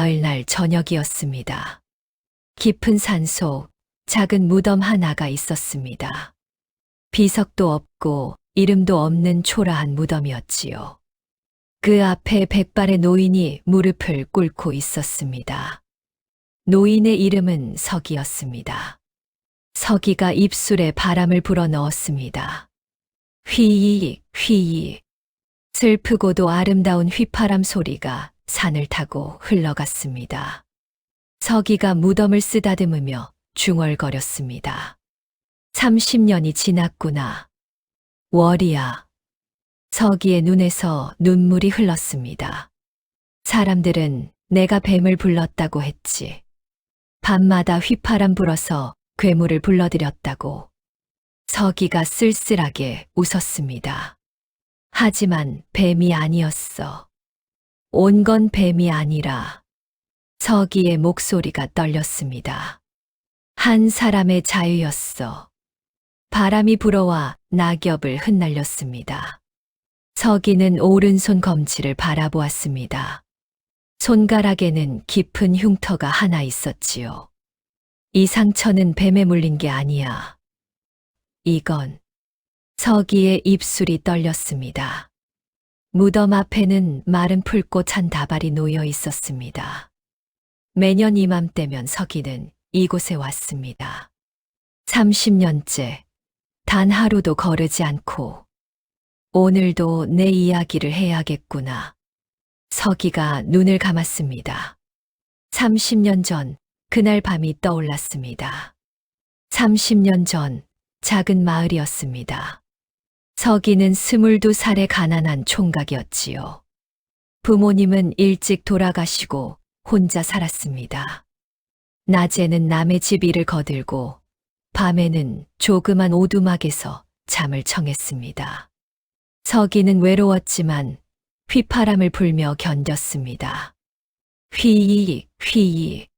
가을날 저녁이었습니다. 깊은 산속 작은 무덤 하나가 있었습니다. 비석도 없고 이름도 없는 초라한 무덤이었지요. 그 앞에 백발의 노인이 무릎을 꿇고 있었습니다. 노인의 이름은 석이었습니다. 석이가 입술에 바람을 불어 넣었습니다. 휘익, 휘익. 슬프고도 아름다운 휘파람 소리가 산을 타고 흘러갔습니다. 석이가 무덤을 쓰다듬으며 중얼거렸습니다. 30년이 지났구나. 월이야. 석이의 눈에서 눈물이 흘렀습니다. 사람들은 내가 뱀을 불렀다고 했지. 밤마다 휘파람 불어서 괴물을 불러들였다고. 석이가 쓸쓸하게 웃었습니다. 하지만 뱀이 아니었어. 온 건 뱀이 아니라. 석이의 목소리가 떨렸습니다. 한 사람의 자유였어. 바람이 불어와 낙엽을 흩날렸습니다. 석이는 오른손 검지를 바라보았습니다. 손가락에는 깊은 흉터가 하나 있었지요. 이 상처는 뱀에 물린 게 아니야. 이건 석이의 입술이 떨렸습니다. 무덤 앞에는 마른 풀꽃 한 다발이 놓여 있었습니다. 매년 이맘때면 석이는 이곳에 왔습니다. 30년째 단 하루도 거르지 않고 오늘도 내 이야기를 해야겠구나. 석이가 눈을 감았습니다. 30년 전 그날 밤이 떠올랐습니다. 30년 전 작은 마을이었습니다. 석이는 22살의 가난한 총각이었지요. 부모님은 일찍 돌아가시고 혼자 살았습니다. 낮에는 남의 집 일을 거들고 밤에는 조그만 오두막에서 잠을 청했습니다. 석이는 외로웠지만 휘파람을 불며 견뎠습니다. 휘익, 휘익.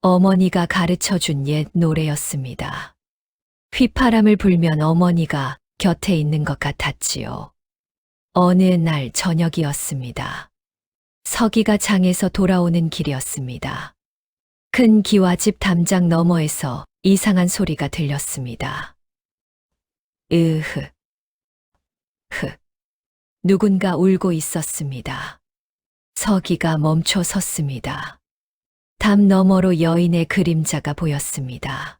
어머니가 가르쳐준 옛 노래였습니다. 휘파람을 불면 어머니가 곁에 있는 것 같았지요. 어느 날 저녁이었습니다. 석이가 장에서 돌아오는 길이었습니다. 큰 기와집 담장 너머에서 이상한 소리가 들렸습니다. 으흐, 흐. 누군가 울고 있었습니다. 석이가 멈춰 섰습니다. 담 너머로 여인의 그림자가 보였습니다.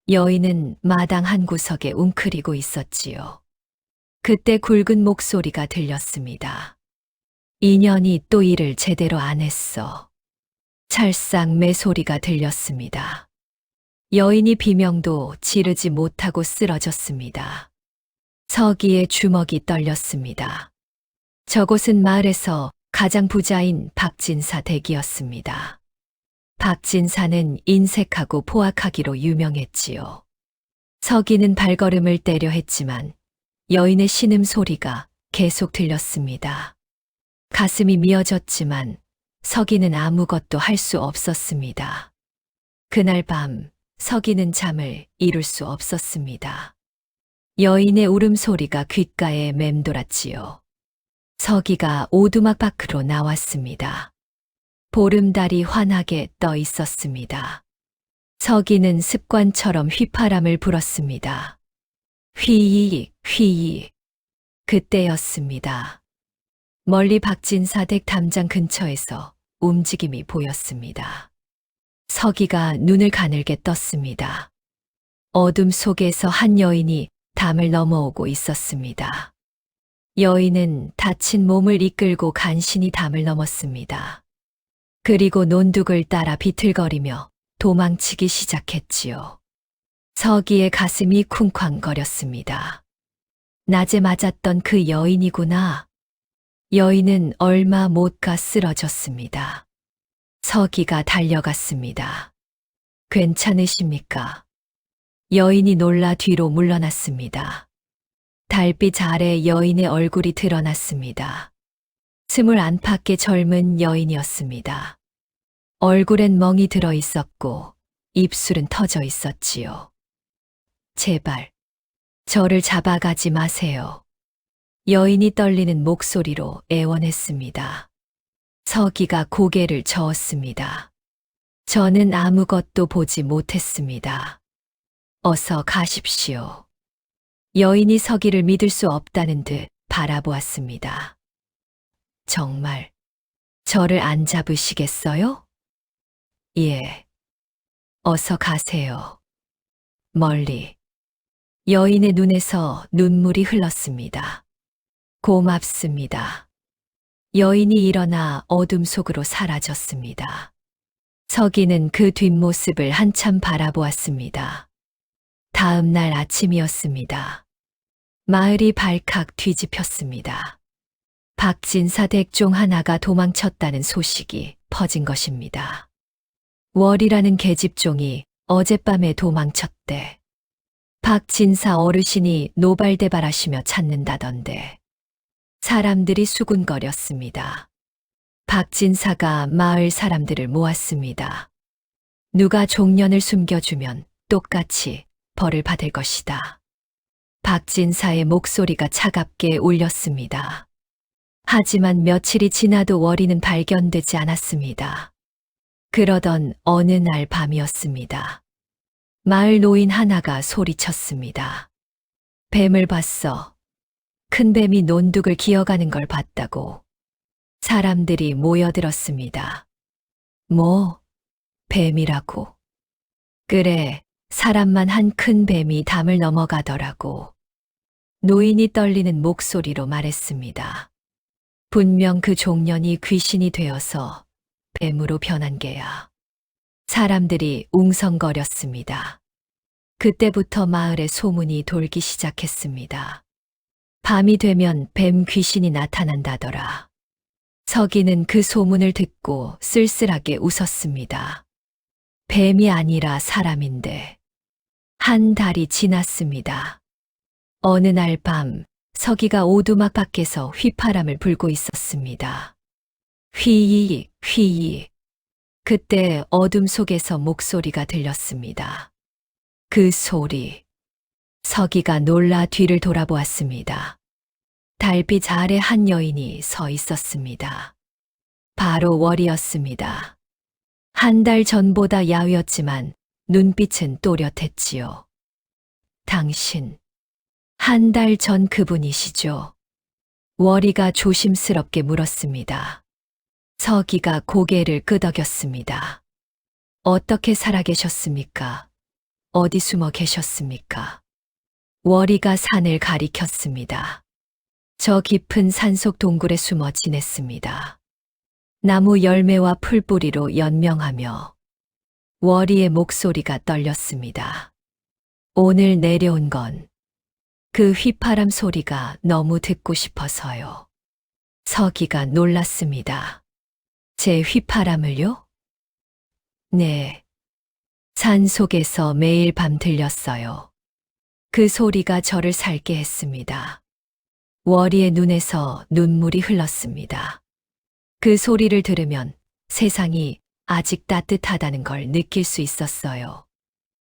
여인은 마당 한 구석에 웅크리고 있었지요. 그때 굵은 목소리가 들렸습니다. 인연이 또 일을 제대로 안 했어. 찰싹 매소리가 들렸습니다. 여인이 비명도 지르지 못하고 쓰러졌습니다. 석이의 주먹이 떨렸습니다. 저곳은 마을에서 가장 부자인 박진사 댁이었습니다. 박진사는 인색하고 포악하기로 유명했지요. 석이는 발걸음을 떼려 했지만 여인의 신음소리가 계속 들렸습니다. 가슴이 미어졌지만 석이는 아무것도 할 수 없었습니다. 그날 밤 석이는 잠을 이룰 수 없었습니다. 여인의 울음소리가 귓가에 맴돌았지요. 석이가 오두막 밖으로 나왔습니다. 보름달이 환하게 떠 있었습니다. 석이는 습관처럼 휘파람을 불었습니다. 휘익, 휘익. 그때였습니다. 멀리 박진사 댁 담장 근처에서 움직임이 보였습니다. 석이가 눈을 가늘게 떴습니다. 어둠 속에서 한 여인이 담을 넘어오고 있었습니다. 여인은 다친 몸을 이끌고 간신히 담을 넘었습니다. 그리고 논둑을 따라 비틀거리며 도망치기 시작했지요. 석이의 가슴이 쿵쾅거렸습니다. 낮에 맞았던 그 여인이구나. 여인은 얼마 못 가 쓰러졌습니다. 석이가 달려갔습니다. 괜찮으십니까? 여인이 놀라 뒤로 물러났습니다. 달빛 아래 여인의 얼굴이 드러났습니다. 21밖에 젊은 여인이었습니다. 얼굴엔 멍이 들어 있었고 입술은 터져 있었지요. 제발, 저를 잡아가지 마세요. 여인이 떨리는 목소리로 애원했습니다. 서기가 고개를 저었습니다. 저는 아무것도 보지 못했습니다. 어서 가십시오. 여인이 서기를 믿을 수 없다는 듯 바라보았습니다. 정말 저를 안 잡으시겠어요? 예. 어서 가세요. 멀리. 여인의 눈에서 눈물이 흘렀습니다. 고맙습니다. 여인이 일어나 어둠 속으로 사라졌습니다. 서기는 그 뒷모습을 한참 바라보았습니다. 다음 날 아침이었습니다. 마을이 발칵 뒤집혔습니다. 박진사 댁 중 하나가 도망쳤다는 소식이 퍼진 것입니다. 월이라는 계집종이 어젯밤에 도망쳤대. 박진사 어르신이 노발대발하시며 찾는다던데. 사람들이 수군거렸습니다. 박진사가 마을 사람들을 모았습니다. 누가 종년을 숨겨주면 똑같이 벌을 받을 것이다. 박진사의 목소리가 차갑게 울렸습니다. 하지만 며칠이 지나도 월이는 발견되지 않았습니다. 그러던 어느 날 밤이었습니다. 마을 노인 하나가 소리쳤습니다. 뱀을 봤어. 큰 뱀이 논둑을 기어가는 걸 봤다고. 사람들이 모여들었습니다. 뭐? 뱀이라고. 그래, 사람만 한 큰 뱀이 담을 넘어가더라고. 노인이 떨리는 목소리로 말했습니다. 분명 그 종년이 귀신이 되어서 뱀으로 변한 게야. 사람들이 웅성거렸습니다. 그때부터 마을에 소문이 돌기 시작했습니다. 밤이 되면 뱀 귀신이 나타난다더라. 서기는 그 소문을 듣고 쓸쓸하게 웃었습니다. 뱀이 아니라 사람인데. 한 달이 지났습니다. 어느 날 밤, 서기가 오두막 밖에서 휘파람을 불고 있었습니다. 휘이, 휘이. 그때 어둠 속에서 목소리가 들렸습니다. 그 소리. 서기가 놀라 뒤를 돌아보았습니다. 달빛 아래 한 여인이 서 있었습니다. 바로 월이었습니다. 한 달 전보다 야위었지만 눈빛은 또렷했지요. 당신, 한 달 전 그분이시죠? 월이가 조심스럽게 물었습니다. 서기가 고개를 끄덕였습니다. 어떻게 살아계셨습니까? 어디 숨어 계셨습니까? 월이가 산을 가리켰습니다. 저 깊은 산속 동굴에 숨어 지냈습니다. 나무 열매와 풀뿌리로 연명하며. 월이의 목소리가 떨렸습니다. 오늘 내려온 건 그 휘파람 소리가 너무 듣고 싶어서요. 서기가 놀랐습니다. 제 휘파람을요? 네. 산 속에서 매일 밤 들렸어요. 그 소리가 저를 살게 했습니다. 월이의 눈에서 눈물이 흘렀습니다. 그 소리를 들으면 세상이 아직 따뜻하다는 걸 느낄 수 있었어요.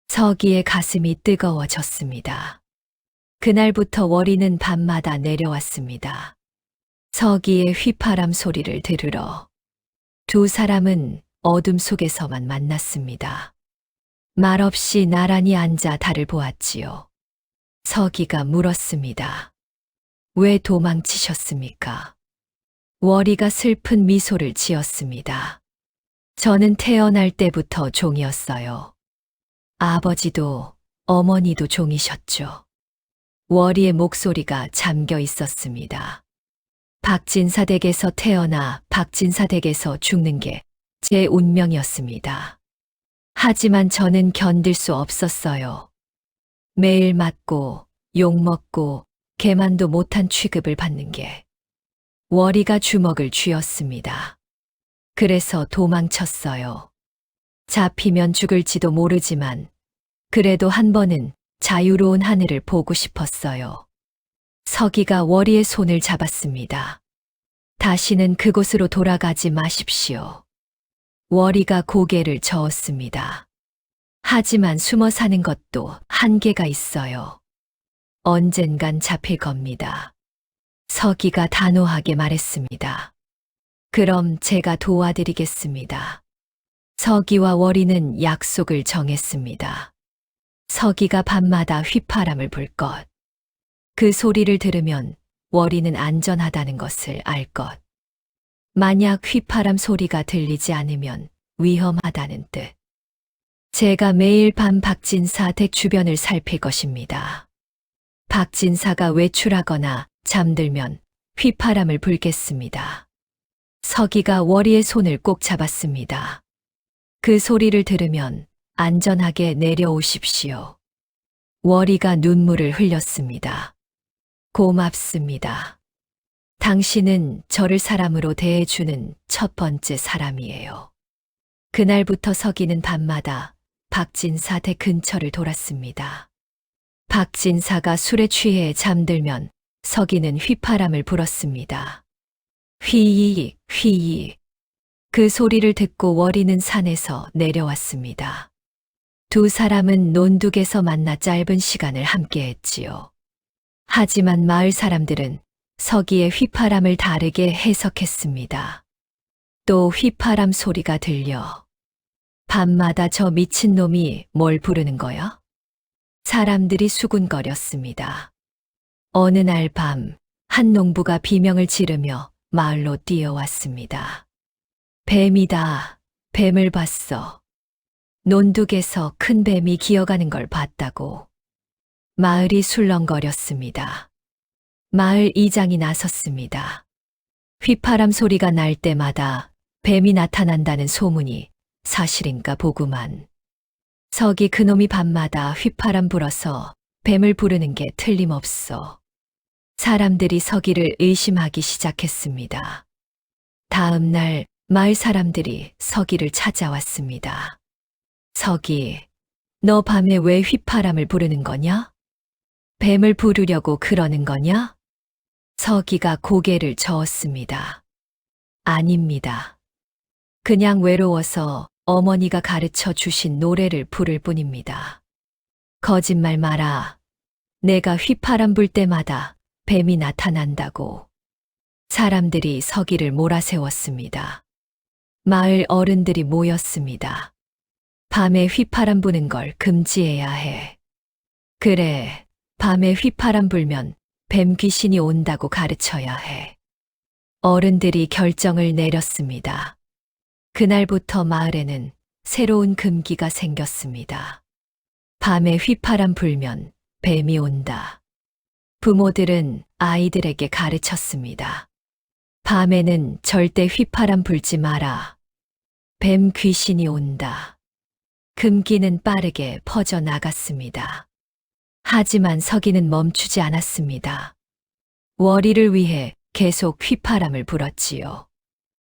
서기의 가슴이 뜨거워졌습니다. 그날부터 월이는 밤마다 내려왔습니다. 서기의 휘파람 소리를 들으러. 두 사람은 어둠 속에서만 만났습니다. 말없이 나란히 앉아 달을 보았지요. 서기가 물었습니다. 왜 도망치셨습니까? 월이가 슬픈 미소를 지었습니다. 저는 태어날 때부터 종이었어요. 아버지도 어머니도 종이셨죠. 월이의 목소리가 잠겨 있었습니다. 박진사 댁에서 태어나 박진사 댁에서 죽는 게 제 운명이었습니다. 하지만 저는 견딜 수 없었어요. 매일 맞고 욕먹고 개만도 못한 취급을 받는 게. 월이가 주먹을 쥐었습니다. 그래서 도망쳤어요. 잡히면 죽을지도 모르지만 그래도 한 번은 자유로운 하늘을 보고 싶었어요. 서기가 월이의 손을 잡았습니다. 다시는 그곳으로 돌아가지 마십시오. 월이가 고개를 저었습니다. 하지만 숨어 사는 것도 한계가 있어요. 언젠간 잡힐 겁니다. 서기가 단호하게 말했습니다. 그럼 제가 도와드리겠습니다. 서기와 월이는 약속을 정했습니다. 서기가 밤마다 휘파람을 불 것. 그 소리를 들으면 월이는 안전하다는 것을 알 것. 만약 휘파람 소리가 들리지 않으면 위험하다는 뜻. 제가 매일 밤 박진사 댁 주변을 살필 것입니다. 박진사가 외출하거나 잠들면 휘파람을 불겠습니다. 서기가 월이의 손을 꼭 잡았습니다. 그 소리를 들으면 안전하게 내려오십시오. 월이가 눈물을 흘렸습니다. 고맙습니다. 당신은 저를 사람으로 대해주는 첫 번째 사람이에요. 그날부터 서기는 밤마다 박진사 댁 근처를 돌았습니다. 박진사가 술에 취해 잠들면 서기는 휘파람을 불었습니다. 휘익, 휘익. 그 소리를 듣고 월이는 산에서 내려왔습니다. 두 사람은 논둑에서 만나 짧은 시간을 함께했지요. 하지만 마을 사람들은 서기의 휘파람을 다르게 해석했습니다. 또 휘파람 소리가 들려. 밤마다 저 미친놈이 뭘 부르는 거야? 사람들이 수군거렸습니다. 어느 날 밤, 한 농부가 비명을 지르며 마을로 뛰어왔습니다. 뱀이다. 뱀을 봤어. 논둑에서 큰 뱀이 기어가는 걸 봤다고. 마을이 술렁거렸습니다. 마을 이장이 나섰습니다. 휘파람 소리가 날 때마다 뱀이 나타난다는 소문이 사실인가 보구만. 서기 그놈이 밤마다 휘파람 불어서 뱀을 부르는 게 틀림없어. 사람들이 서기를 의심하기 시작했습니다. 다음 날 마을 사람들이 서기를 찾아왔습니다. 서기, 너 밤에 왜 휘파람을 부르는 거냐? 뱀을 부르려고 그러는 거냐? 서기가 고개를 저었습니다. 아닙니다. 그냥 외로워서 어머니가 가르쳐 주신 노래를 부를 뿐입니다. 거짓말 마라. 내가 휘파람 불 때마다 뱀이 나타난다고. 사람들이 서기를 몰아세웠습니다. 마을 어른들이 모였습니다. 밤에 휘파람 부는 걸 금지해야 해. 그래, 밤에 휘파람 불면 뱀 귀신이 온다고 가르쳐야 해. 어른들이 결정을 내렸습니다. 그날부터 마을에는 새로운 금기가 생겼습니다. 밤에 휘파람 불면 뱀이 온다. 부모들은 아이들에게 가르쳤습니다. 밤에는 절대 휘파람 불지 마라. 뱀 귀신이 온다. 금기는 빠르게 퍼져나갔습니다. 하지만 서기는 멈추지 않았습니다. 월이를 위해 계속 휘파람을 불었지요.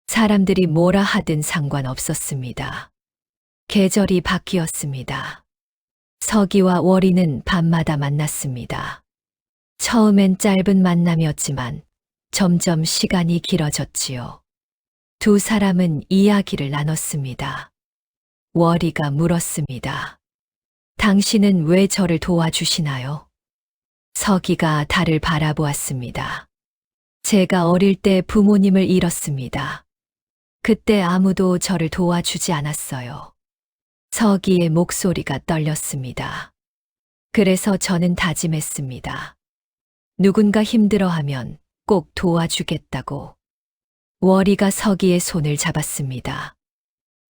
사람들이 뭐라 하든 상관없었습니다. 계절이 바뀌었습니다. 서기와 월이는 밤마다 만났습니다. 처음엔 짧은 만남이었지만 점점 시간이 길어졌지요. 두 사람은 이야기를 나눴습니다. 월이가 물었습니다. 당신은 왜 저를 도와주시나요? 서기가 달을 바라보았습니다. 제가 어릴 때 부모님을 잃었습니다. 그때 아무도 저를 도와주지 않았어요. 서기의 목소리가 떨렸습니다. 그래서 저는 다짐했습니다. 누군가 힘들어하면 꼭 도와주겠다고. 월이가 서기의 손을 잡았습니다.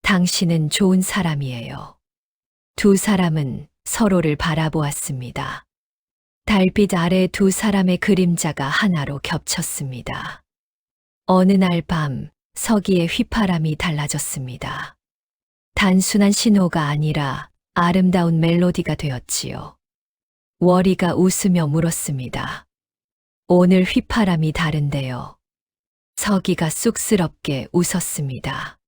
당신은 좋은 사람이에요. 두 사람은 서로를 바라보았습니다. 달빛 아래 두 사람의 그림자가 하나로 겹쳤습니다. 어느 날 밤 서기의 휘파람이 달라졌습니다. 단순한 신호가 아니라 아름다운 멜로디가 되었지요. 월이가 웃으며 물었습니다. 오늘 휘파람이 다른데요. 서기가 쑥스럽게 웃었습니다.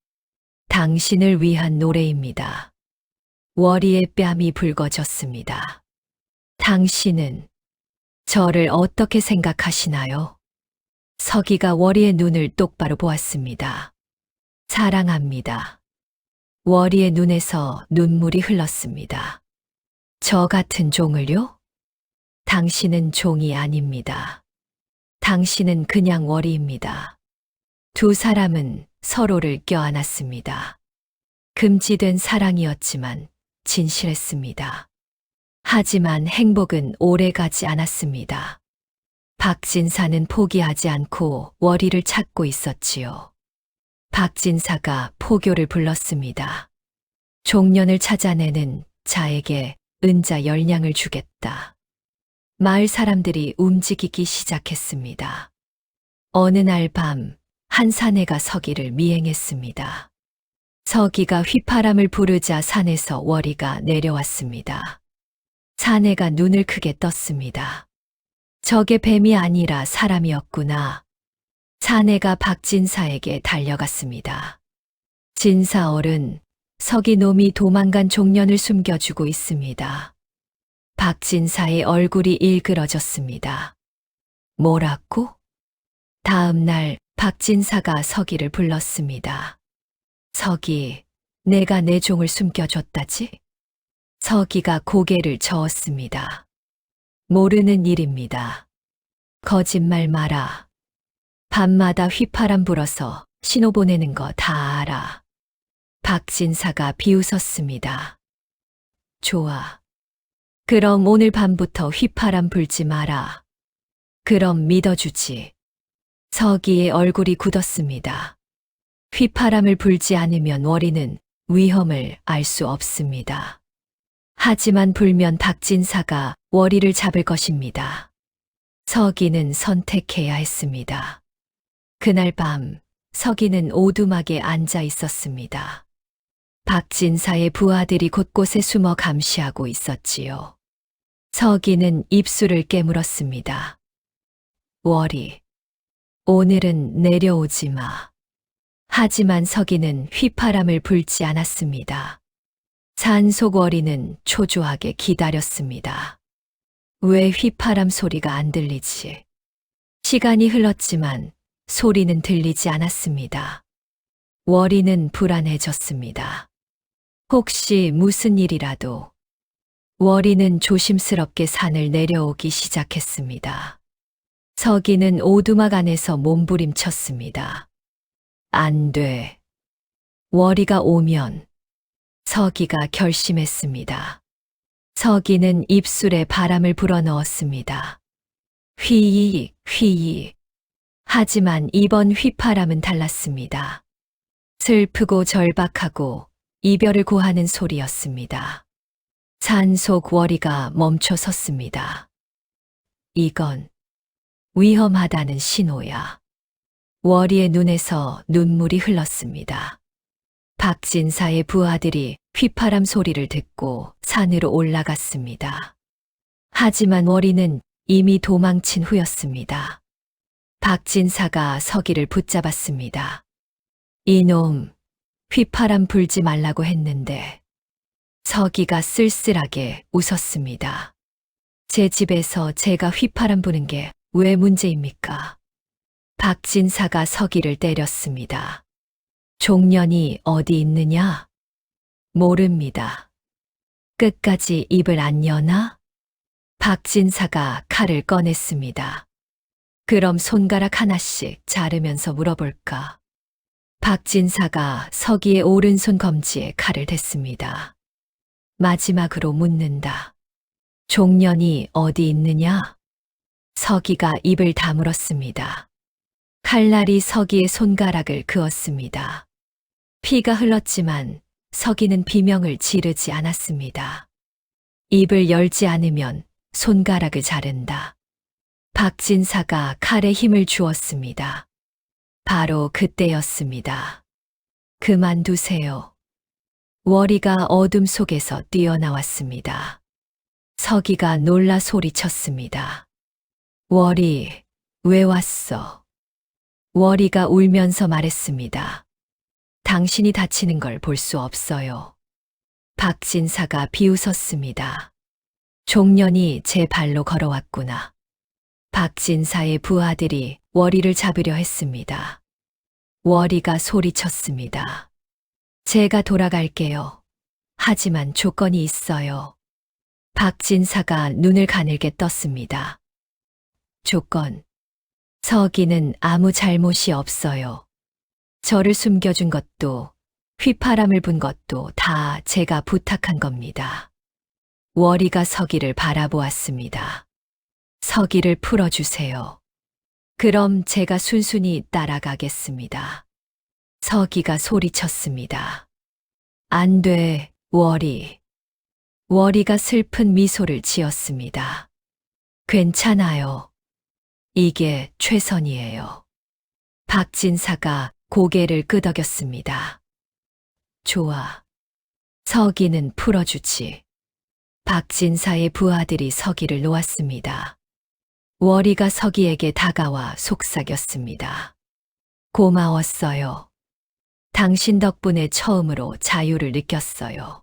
당신을 위한 노래입니다. 월이의 뺨이 붉어졌습니다. 당신은 저를 어떻게 생각하시나요? 서기가 월이의 눈을 똑바로 보았습니다. 사랑합니다. 월이의 눈에서 눈물이 흘렀습니다. 저 같은 종을요? 당신은 종이 아닙니다. 당신은 그냥 월이입니다. 두 사람은 서로를 껴안았습니다. 금지된 사랑이었지만 진실했습니다. 하지만 행복은 오래 가지 않았습니다. 박진사는 포기하지 않고 월이를 찾고 있었지요. 박진사가 포교를 불렀습니다. 종년을 찾아내는 자에게 은자 10냥을 주겠다. 마을 사람들이 움직이기 시작했습니다. 어느 날 밤, 한 사내가 서기를 미행했습니다. 서기가 휘파람을 부르자 산에서 월이가 내려왔습니다. 사내가 눈을 크게 떴습니다. 저게 뱀이 아니라 사람이었구나. 사내가 박진사에게 달려갔습니다. 진사 어른, 서기 놈이 도망간 종년을 숨겨주고 있습니다. 박진사의 얼굴이 일그러졌습니다. 뭐라고? 다음 날 박진사가 서기를 불렀습니다. 서기, 내가 내 종을 숨겨줬다지? 서기가 고개를 저었습니다. 모르는 일입니다. 거짓말 마라. 밤마다 휘파람 불어서 신호 보내는 거 다 알아. 박진사가 비웃었습니다. 좋아. 그럼 오늘 밤부터 휘파람 불지 마라. 그럼 믿어주지. 서기의 얼굴이 굳었습니다. 휘파람을 불지 않으면 월이는 위험을 알 수 없습니다. 하지만 불면 박진사가 월이를 잡을 것입니다. 서기는 선택해야 했습니다. 그날 밤 서기는 오두막에 앉아 있었습니다. 박진사의 부하들이 곳곳에 숨어 감시하고 있었지요. 서기는 입술을 깨물었습니다. 월이, 오늘은 내려오지 마. 하지만 서기는 휘파람을 불지 않았습니다. 산속 월이는 초조하게 기다렸습니다. 왜 휘파람 소리가 안 들리지? 시간이 흘렀지만 소리는 들리지 않았습니다. 월이는 불안해졌습니다. 혹시 무슨 일이라도. 월이는 조심스럽게 산을 내려오기 시작했습니다. 서기는 오두막 안에서 몸부림쳤습니다. 안 돼. 월이가 오면. 서기가 결심했습니다. 서기는 입술에 바람을 불어넣었습니다. 휘익, 휘익. 하지만 이번 휘파람은 달랐습니다. 슬프고 절박하고 이별을 고하는 소리였습니다. 산속 월이가 멈춰 섰습니다. 이건 위험하다는 신호야. 월이의 눈에서 눈물이 흘렀습니다. 박진사의 부하들이 휘파람 소리를 듣고 산으로 올라갔습니다. 하지만 월이는 이미 도망친 후였습니다. 박진사가 서기를 붙잡았습니다. 이놈, 휘파람 불지 말라고 했는데. 서기가 쓸쓸하게 웃었습니다. 제 집에서 제가 휘파람 부는 게 왜 문제입니까? 박진사가 서기를 때렸습니다. 종년이 어디 있느냐? 모릅니다. 끝까지 입을 안 여나? 박진사가 칼을 꺼냈습니다. 그럼 손가락 하나씩 자르면서 물어볼까? 박진사가 서기의 오른손 검지에 칼을 댔습니다. 마지막으로 묻는다. 종년이 어디 있느냐? 서기가 입을 다물었습니다. 칼날이 서기의 손가락을 그었습니다. 피가 흘렀지만 서기는 비명을 지르지 않았습니다. 입을 열지 않으면 손가락을 자른다. 박진사가 칼에 힘을 주었습니다. 바로 그때였습니다. 그만두세요. 월이가 어둠 속에서 뛰어나왔습니다. 서기가 놀라 소리쳤습니다. 월이, 왜 왔어? 월이가 울면서 말했습니다. 당신이 다치는 걸 볼 수 없어요. 박진사가 비웃었습니다. 종년이 제 발로 걸어왔구나. 박진사의 부하들이 월이를 잡으려 했습니다. 월이가 소리쳤습니다. 제가 돌아갈게요. 하지만 조건이 있어요. 박진사가 눈을 가늘게 떴습니다. 조건. 서기는 아무 잘못이 없어요. 저를 숨겨준 것도 휘파람을 분 것도 다 제가 부탁한 겁니다. 월이가 서기를 바라보았습니다. 서기를 풀어주세요. 그럼 제가 순순히 따라가겠습니다. 서기가 소리쳤습니다. 안 돼, 월이. 월이가 슬픈 미소를 지었습니다. 괜찮아요. 이게 최선이에요. 박진사가 고개를 끄덕였습니다. 좋아. 서기는 풀어주지. 박진사의 부하들이 서기를 놓았습니다. 월이가 서기에게 다가와 속삭였습니다. 고마웠어요. 당신 덕분에 처음으로 자유를 느꼈어요.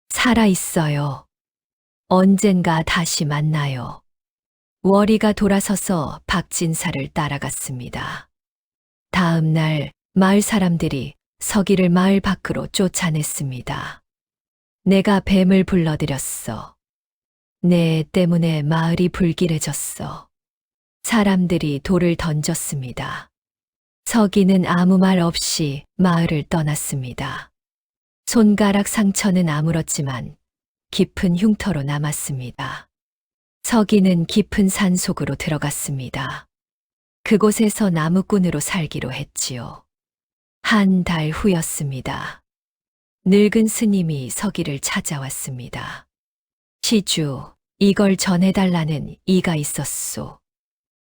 살아있어요. 언젠가 다시 만나요. 월이가 돌아서서 박진사를 따라갔습니다. 다음 날 마을 사람들이 서기를 마을 밖으로 쫓아냈습니다. 내가 뱀을 불러들였어. 내 때문에 마을이 불길해졌어. 사람들이 돌을 던졌습니다. 서기는 아무 말 없이 마을을 떠났습니다. 손가락 상처는 아물었지만 깊은 흉터로 남았습니다. 서기는 깊은 산 속으로 들어갔습니다. 그곳에서 나무꾼으로 살기로 했지요. 한 달 후였습니다. 늙은 스님이 서기를 찾아왔습니다. 시주, 이걸 전해달라는 이가 있었소.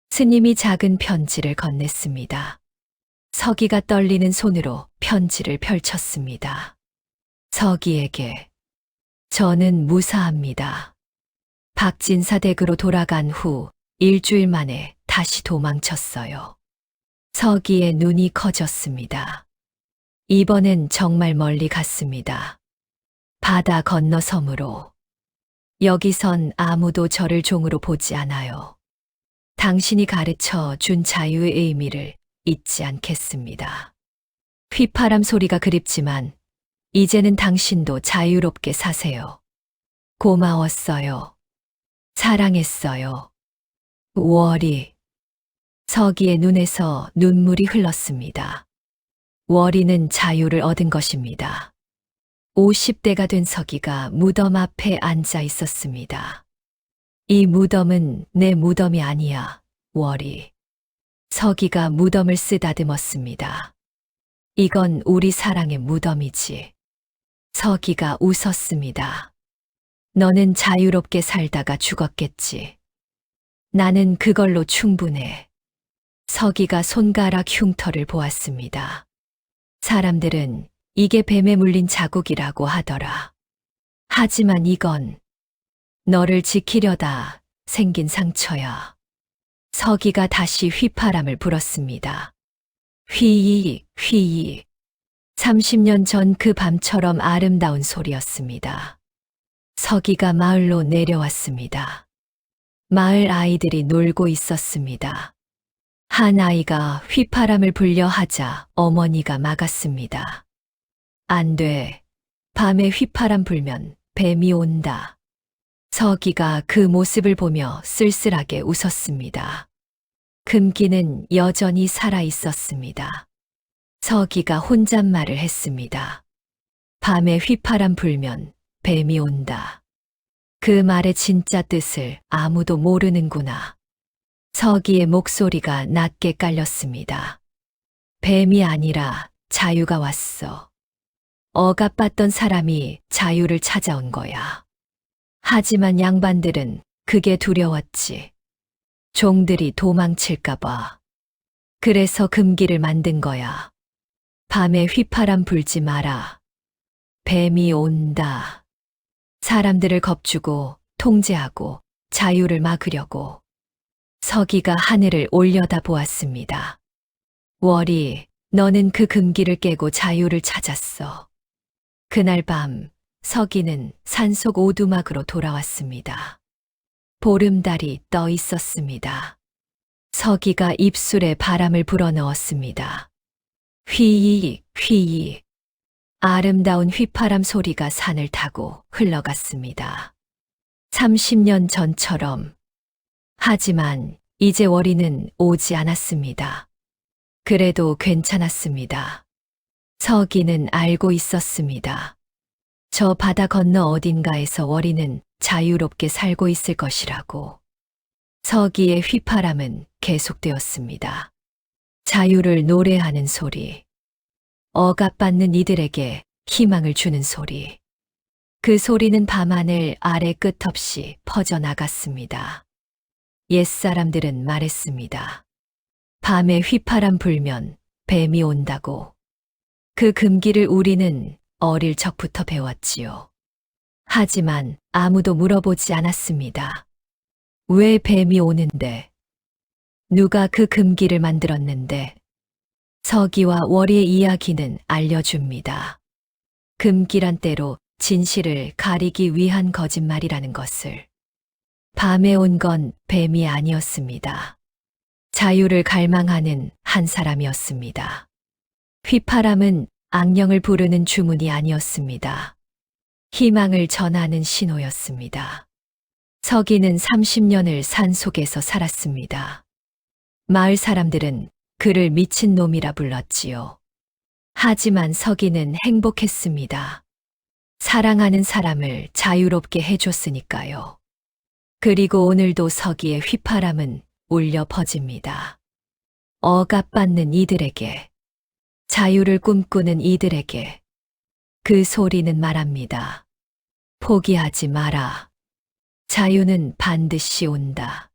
스님이 작은 편지를 건넸습니다. 서기가 떨리는 손으로 편지를 펼쳤습니다. 서기에게, 저는 무사합니다. 박진사 댁으로 돌아간 후 일주일 만에 다시 도망쳤어요. 서기의 눈이 커졌습니다. 이번엔 정말 멀리 갔습니다. 바다 건너 섬으로. 여기선 아무도 저를 종으로 보지 않아요. 당신이 가르쳐 준 자유의 의미를 잊지 않겠습니다. 휘파람 소리가 그립지만 이제는 당신도 자유롭게 사세요. 고마웠어요. 사랑했어요. 월이. 서기의 눈에서 눈물이 흘렀습니다. 월이는 자유를 얻은 것입니다. 50대가 된 서기가 무덤 앞에 앉아 있었습니다. 이 무덤은 내 무덤이 아니야, 월이. 서기가 무덤을 쓰다듬었습니다. 이건 우리 사랑의 무덤이지. 서기가 웃었습니다. 너는 자유롭게 살다가 죽었겠지. 나는 그걸로 충분해. 서기가 손가락 흉터를 보았습니다. 사람들은 이게 뱀에 물린 자국이라고 하더라. 하지만 이건 너를 지키려다 생긴 상처야. 서기가 다시 휘파람을 불었습니다. 휘익, 휘익. 30년 전 그 밤처럼 아름다운 소리였습니다. 서기가 마을로 내려왔습니다. 마을 아이들이 놀고 있었습니다. 한 아이가 휘파람을 불려 하자 어머니가 막았습니다. 안 돼. 밤에 휘파람 불면 뱀이 온다. 서기가 그 모습을 보며 쓸쓸하게 웃었습니다. 금기는 여전히 살아 있었습니다. 서기가 혼잣말을 했습니다. 밤에 휘파람 불면 뱀이 온다. 그 말의 진짜 뜻을 아무도 모르는구나. 서기의 목소리가 낮게 깔렸습니다. 뱀이 아니라 자유가 왔어. 억압받던 사람이 자유를 찾아온 거야. 하지만 양반들은 그게 두려웠지. 종들이 도망칠까봐. 그래서 금기를 만든 거야. 밤에 휘파람 불지 마라. 뱀이 온다. 사람들을 겁주고 통제하고 자유를 막으려고. 서기가 하늘을 올려다 보았습니다. 월이, 너는 그 금기를 깨고 자유를 찾았어. 그날 밤 서기는 산속 오두막으로 돌아왔습니다. 보름달이 떠 있었습니다. 서기가 입술에 바람을 불어넣었습니다. 휘익, 휘익. 아름다운 휘파람 소리가 산을 타고 흘러갔습니다. 30년 전처럼. 하지만 이제 월이는 오지 않았습니다. 그래도 괜찮았습니다. 서기는 알고 있었습니다. 저 바다 건너 어딘가에서 월이는 자유롭게 살고 있을 것이라고. 서기의 휘파람은 계속되었습니다. 자유를 노래하는 소리. 억압받는 이들에게 희망을 주는 소리. 그 소리는 밤하늘 아래 끝없이 퍼져나갔습니다. 옛사람들은 말했습니다. 밤에 휘파람 불면 뱀이 온다고. 그 금기를 우리는 어릴 적부터 배웠지요. 하지만 아무도 물어보지 않았습니다. 왜 뱀이 오는데? 누가 그 금기를 만들었는데? 서기와 월이의 이야기는 알려줍니다. 금기란 때로 진실을 가리기 위한 거짓말이라는 것을. 밤에 온 건 뱀이 아니었습니다. 자유를 갈망하는 한 사람이었습니다. 휘파람은 악령을 부르는 주문이 아니었습니다. 희망을 전하는 신호였습니다. 서기는 30년을 산 속에서 살았습니다. 마을 사람들은 그를 미친놈이라 불렀지요. 하지만 서기는 행복했습니다. 사랑하는 사람을 자유롭게 해줬으니까요. 그리고 오늘도 서기의 휘파람은 울려 퍼집니다. 억압받는 이들에게, 자유를 꿈꾸는 이들에게 그 소리는 말합니다. 포기하지 마라. 자유는 반드시 온다.